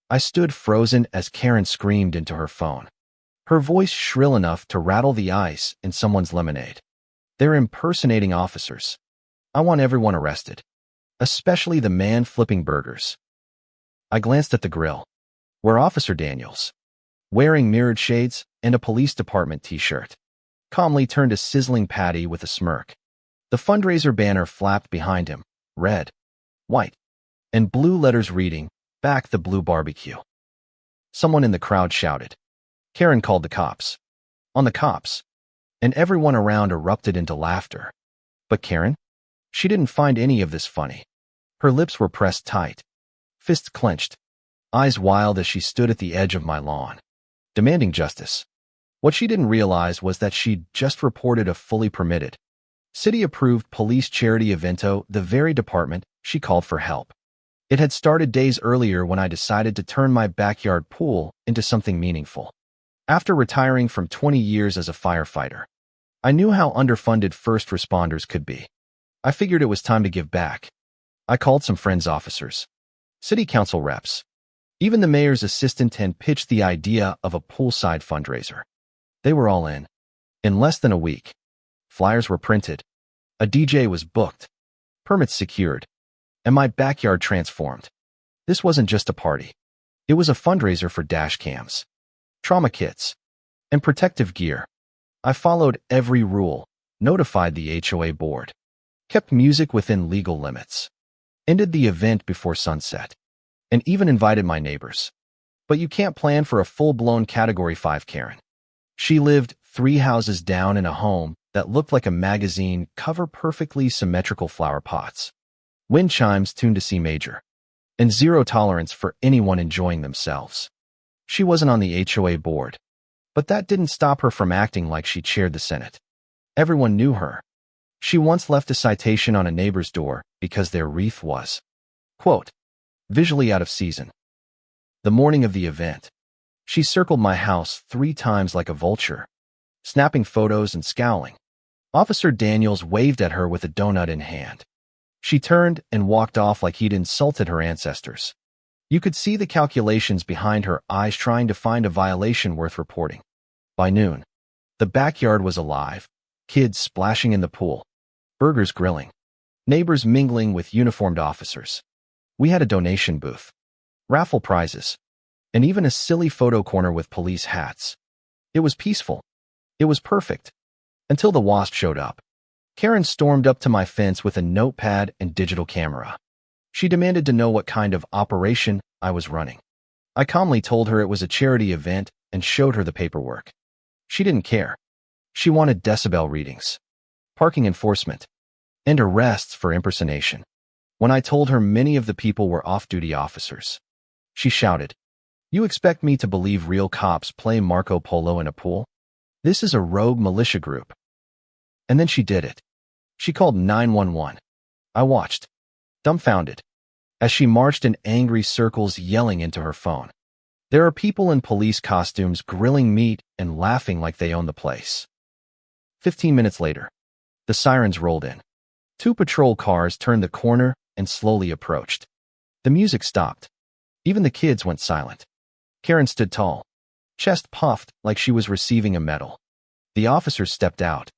I stood frozen as Karen screamed into her phone, her voice shrill enough to rattle the ice in someone's lemonade. "They're impersonating officers. I want everyone arrested, especially the man flipping burgers." I glanced at the grill, where Officer Daniels, wearing mirrored shades and a police department t-shirt, calmly turned a sizzling patty with a smirk. The fundraiser banner flapped behind him, red, white, and blue letters reading, "Back the Blue Barbecue." Someone in the crowd shouted. Karen called the cops. On the cops. And everyone around erupted into laughter. But Karen? She didn't find any of this funny. Her lips were pressed tight, fists clenched, eyes wild as she stood at the edge of my lawn, demanding justice. What she didn't realize was that she'd just reported a fully permitted, city-approved police charity evento, the very department she called for help. It had started days earlier when I decided to turn my backyard pool into something meaningful. After retiring from 20 years as a firefighter, I knew how underfunded first responders could be. I figured it was time to give back. I called some friends officers, city council reps, even the mayor's assistant, and pitched the idea of a poolside fundraiser. They were all in. In less than a week, flyers were printed, a DJ was booked, permits secured, and my backyard transformed. This wasn't just a party. It was a fundraiser for dash cams, trauma kits, and protective gear. I followed every rule, notified the HOA board, kept music within legal limits, ended the event before sunset, and even invited my neighbors. But you can't plan for a full-blown Category 5 Karen. She lived 3 houses down in a home that looked like a magazine cover, perfectly symmetrical flower pots, wind chimes tuned to C major, and zero tolerance for anyone enjoying themselves. She wasn't on the HOA board, but that didn't stop her from acting like she chaired the Senate. Everyone knew her. She once left a citation on a neighbor's door because their wreath was, quote, visually out of season. The morning of the event, she circled my house 3 times like a vulture, snapping photos and scowling. Officer Daniels waved at her with a donut in hand. She turned and walked off like he'd insulted her ancestors. You could see the calculations behind her eyes, trying to find a violation worth reporting. By noon, the backyard was alive, kids splashing in the pool, burgers grilling, neighbors mingling with uniformed officers. We had a donation booth, raffle prizes, and even a silly photo corner with police hats. It was peaceful. It was perfect. Until the WASP showed up. Karen stormed up to my fence with a notepad and digital camera. She demanded to know what kind of operation I was running. I calmly told her it was a charity event and showed her the paperwork. She didn't care. She wanted decibel readings, parking enforcement, and arrests for impersonation. When I told her many of the people were off-duty officers, she shouted, "You expect me to believe real cops play Marco Polo in a pool? This is a rogue militia group." And then she did it. She called 911. I watched, dumbfounded, as she marched in angry circles yelling into her phone. There are people in police costumes grilling meat and laughing like they own the place. 15 minutes later, the sirens rolled in. 2 patrol cars turned the corner and slowly approached. The music stopped. Even the kids went silent. Karen stood tall, chest puffed like she was receiving a medal. The officers stepped out,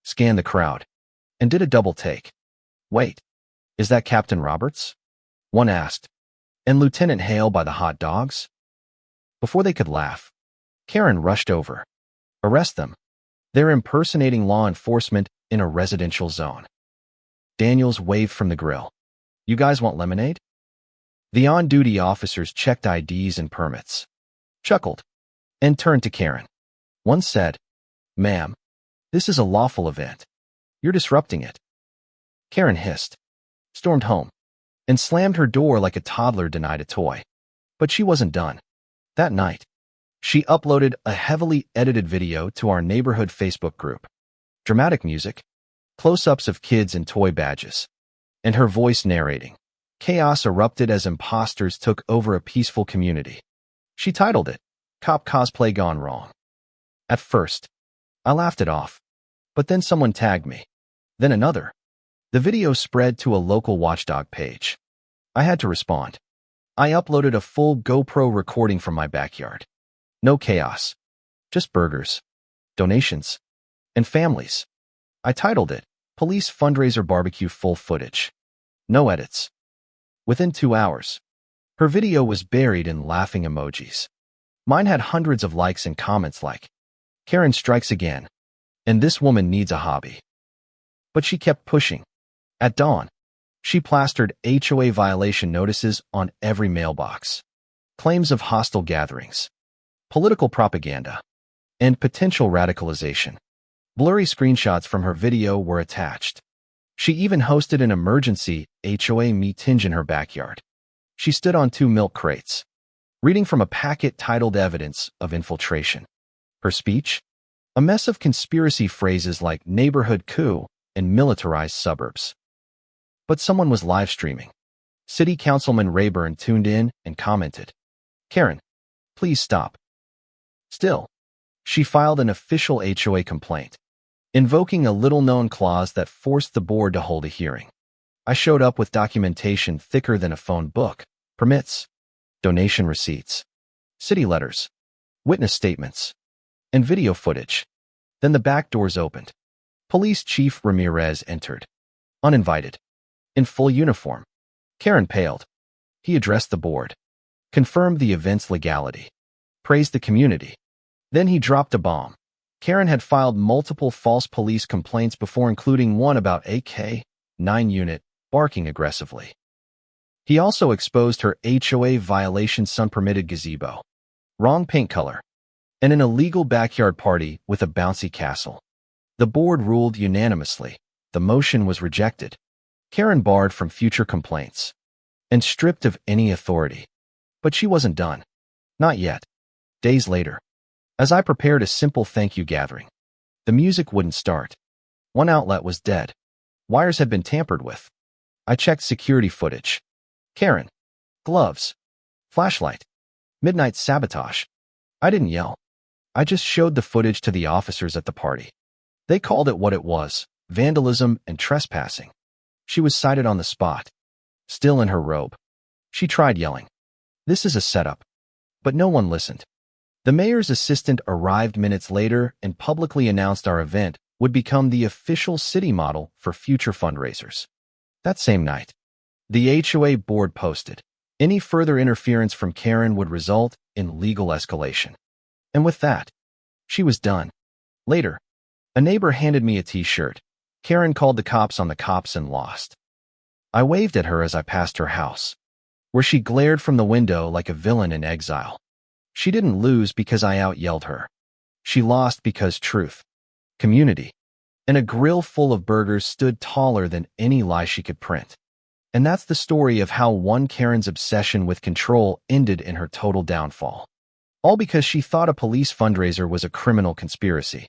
scanned the crowd, and did a double take. "Wait, is that Captain Roberts?" one asked. "And Lieutenant Hale by the hot dogs?" Before they could laugh, Karen rushed over. "Arrest them. They're impersonating law enforcement in a residential zone." Daniels waved from the grill. "You guys want lemonade?" The on-duty officers checked IDs and permits, chuckled, and turned to Karen. One said, "Ma'am, this is a lawful event. You're disrupting it." Karen hissed, stormed home, and slammed her door like a toddler denied a toy. But she wasn't done. That night, she uploaded a heavily edited video to our neighborhood Facebook group. Dramatic music, close-ups of kids in toy badges, and her voice narrating. Chaos erupted as imposters took over a peaceful community. She titled it, "Cop Cosplay Gone Wrong." At first, I laughed it off, but then someone tagged me. Then another. The video spread to a local watchdog page. I had to respond. I uploaded a full GoPro recording from my backyard. No chaos. Just burgers, donations, and families. I titled it, Police Fundraiser Barbecue Full Footage. No edits. Within 2 hours, her video was buried in laughing emojis. Mine had hundreds of likes and comments like, Karen strikes again, and this woman needs a hobby. But she kept pushing. At dawn, she plastered HOA violation notices on every mailbox. Claims of hostile gatherings, political propaganda, and potential radicalization. Blurry screenshots from her video were attached. She even hosted an emergency HOA meeting in her backyard. She stood on 2 milk crates, reading from a packet titled Evidence of Infiltration. Her speech? A mess of conspiracy phrases like neighborhood coup and militarized suburbs. But someone was live streaming. City Councilman Rayburn tuned in and commented, Karen, please stop. Still, she filed an official HOA complaint, invoking a little-known clause that forced the board to hold a hearing. I showed up with documentation thicker than a phone book, permits, donation receipts, city letters, witness statements, and video footage. Then the back doors opened. Police Chief Ramirez entered, uninvited, in full uniform. Karen paled. He addressed the board, confirmed the event's legality, praised the community. Then he dropped a bomb. Karen had filed multiple false police complaints before, including one about AK-9 unit barking aggressively. He also exposed her HOA violations: unpermitted gazebo, wrong paint color, and an illegal backyard party with a bouncy castle. The board ruled unanimously. The motion was rejected. Karen barred from future complaints and stripped of any authority. But she wasn't done. Not yet. Days later, as I prepared a simple thank you gathering, the music wouldn't start. One outlet was dead. Wires had been tampered with. I checked security footage. Karen, gloves, flashlight, midnight sabotage. I didn't yell. I just showed the footage to the officers at the party. They called it what it was: vandalism and trespassing. She was cited on the spot, still in her robe. She tried yelling, "This is a setup." But no one listened. The mayor's assistant arrived minutes later and publicly announced our event would become the official city model for future fundraisers. That same night, the HOA board posted, any further interference from Karen would result in legal escalation. And with that, she was done. Later, a neighbor handed me a t-shirt. Karen called the cops on the cops and lost. I waved at her as I passed her house, where she glared from the window like a villain in exile. She didn't lose because I out-yelled her. She lost because truth, community, and a grill full of burgers stood taller than any lie she could print. And that's the story of how one Karen's obsession with control ended in her total downfall. All because she thought a police fundraiser was a criminal conspiracy.